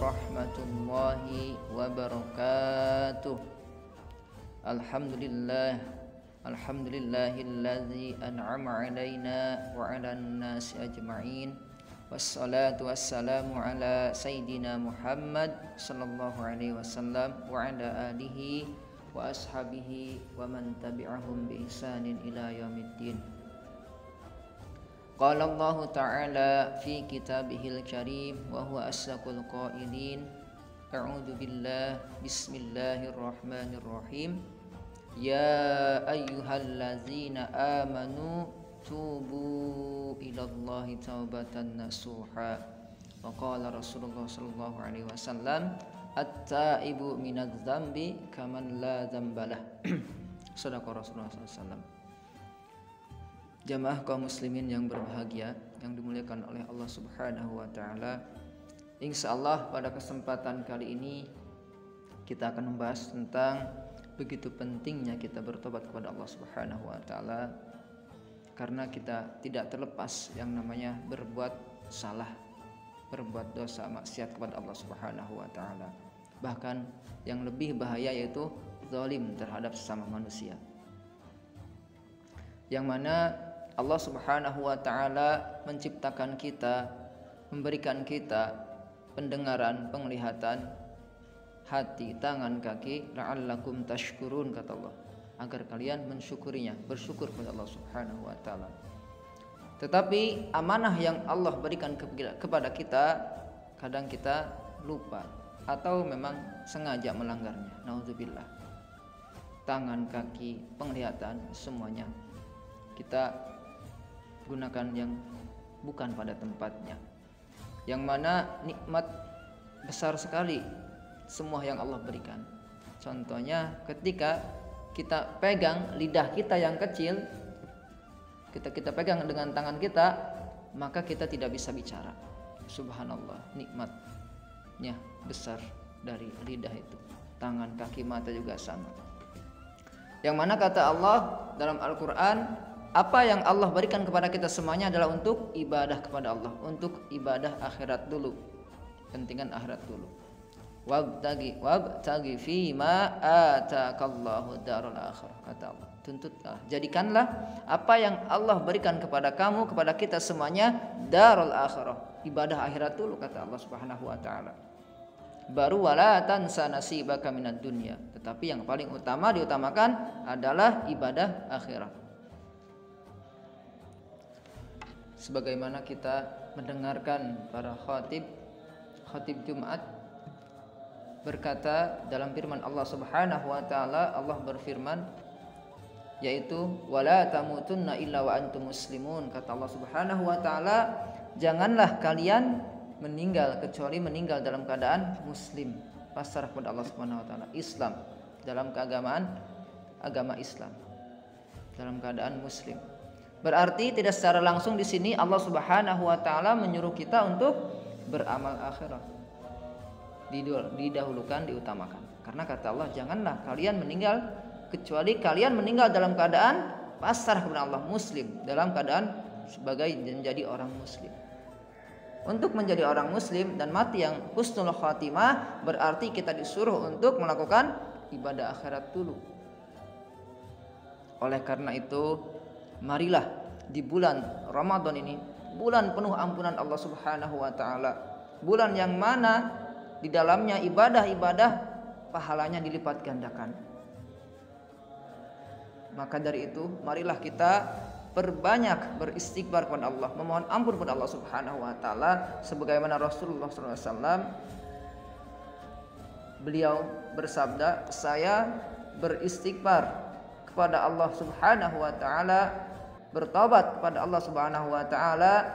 warahmatullahi wabarakatuh. Alhamdulillahilladzi an'ama alaina wa 'alan nasi ajma'in. Wassalatu wassalamu ala sayyidina Muhammad sallallahu alaihi wasallam wa ala alihi wa ashabihi wa man tabi'ahum bi ihsanin ila yaumiddin. Qala Allah Ta'ala fi kitabihil karim wa huwa asdaqul qailin. A'udzu billah bismillahirrahmanirrahim. Ya ayyuhallazina amanu tubu ilallahi taubatan nasuha. Wa qala Rasulullah sallallahu alaihi wasallam at-taibu minadz dzambi kaman la dzambalah. Shadaqa Rasulullah sallallahu alaihi wasallam. Jamaah kaum muslimin yang berbahagia, yang dimuliakan oleh Allah Subhanahu wa taala. Insyaallah pada kesempatan kali ini kita akan membahas tentang begitu pentingnya kita bertobat kepada Allah Subhanahu wa taala, karena kita tidak terlepas yang namanya berbuat salah, berbuat dosa maksiat kepada Allah Subhanahu wa taala. Bahkan yang lebih bahaya yaitu zalim terhadap sesama manusia. Yang mana Allah Subhanahu wa taala menciptakan kita, memberikan kita pendengaran, penglihatan, hati, tangan, kaki, la'allakum tashkurun, kata Allah, agar kalian mensyukurinya, bersyukur kepada Allah Subhanahu wa taala. Tetapi amanah yang Allah berikan kepada kita, kadang kita lupa atau memang sengaja melanggarnya. Nauzubillah. Tangan, kaki, penglihatan, semuanya kita gunakan yang bukan pada tempatnya, yang mana nikmat besar sekali semua yang Allah berikan. Contohnya ketika kita pegang lidah kita yang kecil, kita pegang dengan tangan kita, maka kita tidak bisa bicara. Subhanallah, nikmatnya besar dari lidah itu. Tangan, kaki, mata juga sama. Yang mana kata Allah dalam Al-Quran, apa yang Allah berikan kepada kita semuanya adalah untuk ibadah kepada Allah, untuk ibadah akhirat dulu, pentingan akhirat dulu. Wabtagi fima atakallahu darul akhirah, kata Allah. Tuntutlah, jadikanlah apa yang Allah berikan kepada kamu, kepada kita semuanya, darul akhirah, ibadah akhirat dulu, kata Allah Subhanahu wa taala. Baru wala tansa nasibaka minad dunya, tetapi yang paling utama diutamakan adalah ibadah akhirat. Sebagaimana kita mendengarkan para khatib Jumat berkata dalam firman Allah Subhanahu wa taala, Allah berfirman yaitu wala tamutunna illa wa antum muslimun, kata Allah Subhanahu wa taala, janganlah kalian meninggal kecuali meninggal dalam keadaan muslim, pasrah kepada Allah Subhanahu wa taala, Islam, dalam keagamaan agama Islam, dalam keadaan muslim. Berarti tidak secara langsung di sini Allah Subhanahu wa taala menyuruh kita untuk beramal akhirat. Didahulukan, diutamakan. Karena kata Allah, janganlah kalian meninggal kecuali kalian meninggal dalam keadaan pasrah kepada Allah, muslim, dalam keadaan sebagai menjadi orang muslim. Untuk menjadi orang muslim dan mati yang husnul khatimah, berarti kita disuruh untuk melakukan ibadah akhirat dulu. Oleh karena itu, marilah di bulan Ramadan ini, bulan penuh ampunan Allah Subhanahu wa taala, bulan yang mana di dalamnya ibadah-ibadah pahalanya dilipat gandakan. Maka dari itu, marilah kita perbanyak beristighfar kepada Allah, memohon ampun kepada Allah Subhanahu wa taala, sebagaimana Rasulullah SAW beliau bersabda, saya beristighfar kepada Allah Subhanahu wa taala, bertobat kepada Allah Subhanahu wa taala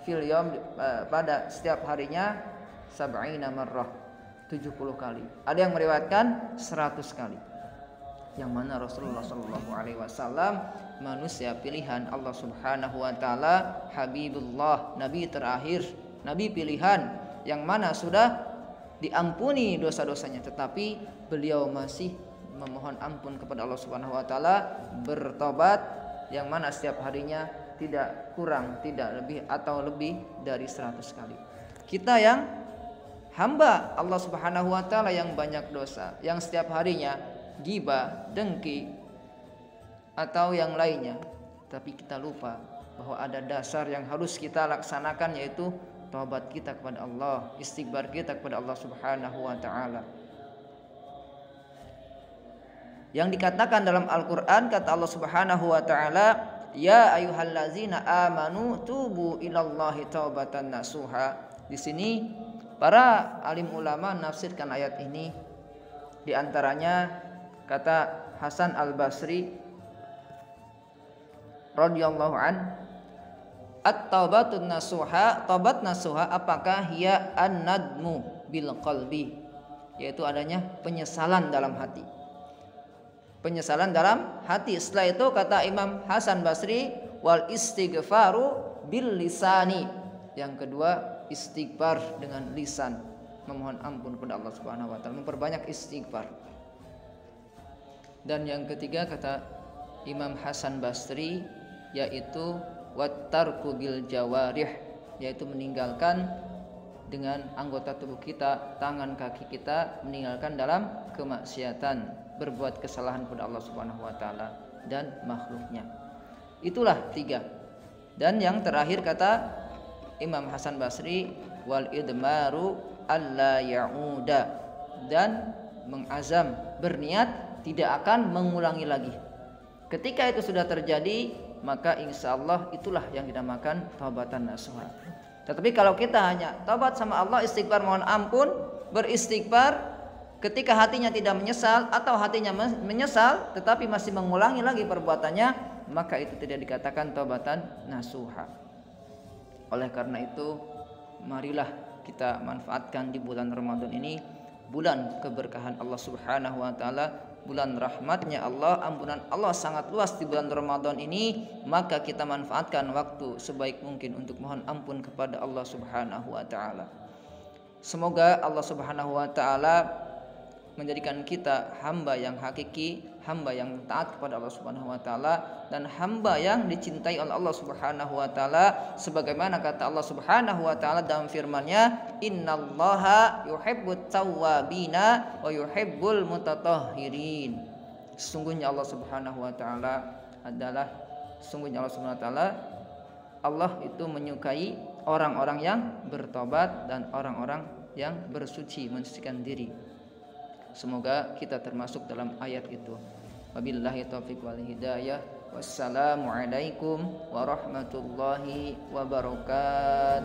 fil yaum, pada setiap harinya, sab'ina marrah, 70 kali. Ada yang meriwayatkan 100 kali. Yang mana Rasulullah sallallahu alaihi wasallam manusia pilihan Allah Subhanahu wa taala, Habibullah, nabi terakhir, nabi pilihan yang mana sudah diampuni dosa-dosanya, tetapi beliau masih memohon ampun kepada Allah Subhanahu wa taala, bertobat, yang mana setiap harinya tidak kurang, tidak lebih atau lebih dari 100 kali. Kita yang hamba Allah Subhanahu wa taala yang banyak dosa, yang setiap harinya ghibah, dengki atau yang lainnya, tapi kita lupa bahwa ada dasar yang harus kita laksanakan, yaitu taubat kita kepada Allah, istighfar kita kepada Allah Subhanahu wa taala. Yang dikatakan dalam Al-Qur'an, kata Allah Subhanahu wa taala, ya ayyuhallazina amanu tubu ilallahi taubatan nasuha. Di sini para alim ulama menafsirkan ayat ini, di antaranya kata Hasan Al-Basri radhiyallahu an, at-taubatun nasuha, taubat nasuha, apakah hiya an-nadmu bil qalbi, yaitu adanya penyesalan dalam hati. Penyesalan dalam hati. Setelah itu kata Imam Hasan Basri, wal istighfaru bil lisani. Yang kedua, istighfar dengan lisan, memohon ampun kepada Allah Subhanahu wa taala, memperbanyak istighfar. Dan yang ketiga kata Imam Hasan Basri, yaitu wattarku bil jawarih, yaitu meninggalkan dengan anggota tubuh kita, tangan kaki kita, meninggalkan dalam kemaksiatan, berbuat kesalahan kepada Allah Subhanahu wa taala dan makhluknya. Itulah 3. Dan yang terakhir kata Imam Hasan Basri, wal idmaru alla ya'uda, dan mengazam, berniat tidak akan mengulangi lagi. Ketika itu sudah terjadi, maka insya Allah itulah yang dinamakan taubatan nasuha. Tetapi kalau kita hanya taubat sama Allah, istighfar, mohon ampun, beristighfar, ketika hatinya tidak menyesal atau hatinya menyesal tetapi masih mengulangi lagi perbuatannya, maka itu tidak dikatakan taubatan nasuha. Oleh karena itu, marilah kita manfaatkan di bulan Ramadan ini, bulan keberkahan Allah Subhanahu wa taala, bulan rahmatnya Allah, ampunan Allah sangat luas di bulan Ramadan ini. Maka kita manfaatkan waktu sebaik mungkin untuk mohon ampun kepada Allah Subhanahu wa taala. Semoga Allah Subhanahu wa taala menjadikan kita hamba yang hakiki, hamba yang taat kepada Allah Subhanahu wa taala, dan hamba yang dicintai oleh Allah Subhanahu wa taala, sebagaimana kata Allah Subhanahu wa taala dalam firman-Nya, innallaha yuhibbut tawwabina wa yuhibbul mutatahhirin. Sesungguhnya Allah Subhanahu wa taala adalah Allah itu menyukai orang-orang yang bertobat dan orang-orang yang bersuci, mensucikan diri. Semoga kita termasuk dalam ayat itu. Wabillahi taufiq wal hidayah. Wassalamualaikum warahmatullahi wabarakatuh.